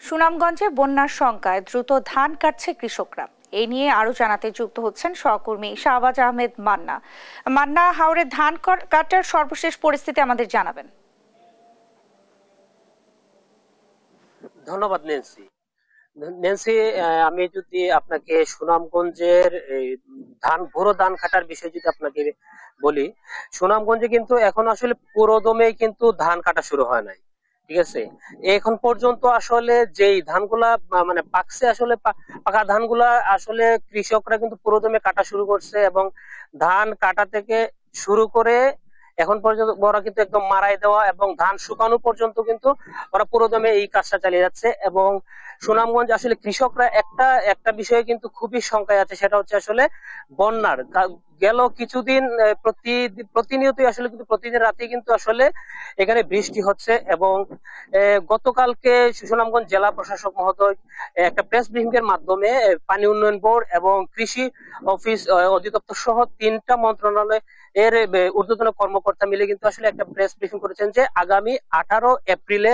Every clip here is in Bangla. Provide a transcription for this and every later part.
সুনামগঞ্জে বন্যার শঙ্কায় দ্রুত ধান কাটছে কৃষকরা। এই নিয়ে আরো জানাতে যুক্ত হচ্ছেন সহকর্মী শাহবাজ আহমেদ মান্না। মান্না, হাওরে ধান কাটার সর্বশেষ পরিস্থিতি আমাদের জানাবেন। ধন্যবাদ নেন্সি। আমি যদি আপনাকে সুনামগঞ্জের ভুরো ধান কাটার বিষয়ে যদি আপনাকে বলি, সুনামগঞ্জে কিন্তু এখন আসলে পুরোদমে কিন্তু ধান কাটা শুরু হয় নাই। ঠিক আছে, এখন পর্যন্ত আসলে যেই ধানগুলা মানে পাকছে, আসলে পাকা ধানগুলা আসলে কৃষকরা কিন্তু পুরোদমে কাটা শুরু করছে, এবং ধান কাটা থেকে শুরু করে এখন পর্যন্ত ওরা কিন্তু একদম মারাই দেওয়া এবং ধান শুকানো পর্যন্ত কিন্তু ওরা পুরোদমে এই কাজটা চালিয়ে যাচ্ছে। এবং সুনামগঞ্জ আসলে কৃষকরা একটা একটা বিষয়ে কিন্তু খুবই শঙ্কায় আছে, সেটা হচ্ছে আসলে বন্যার। গেল কিছুদিন প্রতিনিয়তই আসলে কিন্তু প্রতিদিন রাতে কিন্তু আসলে এখানে বৃষ্টি হচ্ছে, এবং গতকালকে সুনামগঞ্জ জেলা প্রশাসক মহোদয় একটা প্রেস ব্রিফিং এর মাধ্যমে পানি উন্নয়ন বোর্ড এবং কৃষি অফিস অধিদপ্তর সহ 3টা মন্ত্রণালয় এর ঊর্ধ্বতন কর্মকর্তা মিলে কিন্তু আসলে একটা প্রেস ব্রিফিং করেছেন যে আগামী 18 এপ্রিলে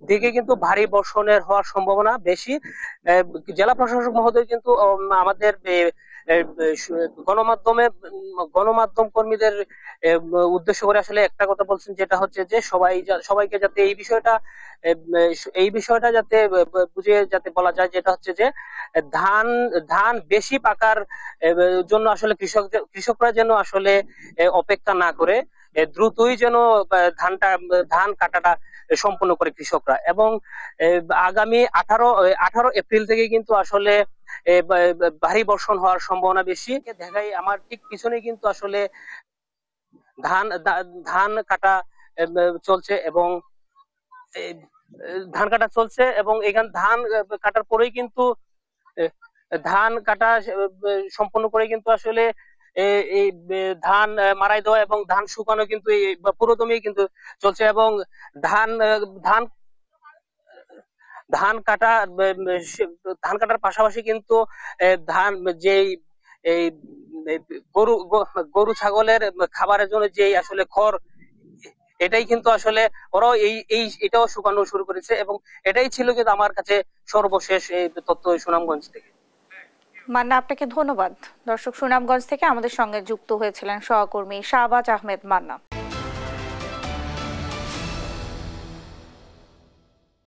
দিকে কিন্তু ভারী বর্ষণের হওয়ার সম্ভাবনা বেশি। জেলা প্রশাসক মহোদয় কিন্তু আমাদের গণমাধ্যম কর্মীদের উদ্দেশ্য করে আসলে একটা কথা বলছেন, যেটা হচ্ছে যে সবাইকে যাতে এই বিষয়টা যাতে বুঝিয়ে যাতে বলা যায়, যেটা হচ্ছে যে ধান ধান বেশি পাকার জন্য আসলে কৃষকরা যেন আসলে অপেক্ষা না করে দ্রুতই যেন ধান কাটাটা সম্পন্ন করে কৃষকরা। এবং আগামী 18 এপ্রিল থেকে কিন্তু আসলে ভারী বর্ষণ হওয়ার সম্ভাবনা বেশি। দেখাই আমার ঠিক পিছনে কিন্তু আসলে ধান ধান কাটা চলছে, এবং এখানে ধান কাটার পরেই কিন্তু ধান কাটা সম্পন্ন করে কিন্তু আসলে এই ধান মারাই দেওয়া এবং ধান শুকানো কিন্তু এই পুরোদমে কিন্তু চলছে। এবং ধান ধান ধান কাটা ধান কাটার পাশাপাশি কিন্তু ধান যেই এই গরু ছাগলের খাবারের জন্য যেই আসলে খড়, এটাই কিন্তু আসলে ওরাও এটাও শুকানো শুরু করেছে। এবং এটাই ছিল কিন্তু আমার কাছে সর্বশেষ এই তথ্য সুনামগঞ্জ থেকে। মান্না, আপনাকে ধন্যবাদ। দর্শক, সুনামগঞ্জ থেকে আমাদের সঙ্গে যুক্ত হয়েছিলেন সহকর্মী শাহবাজ আহমেদ মান্না।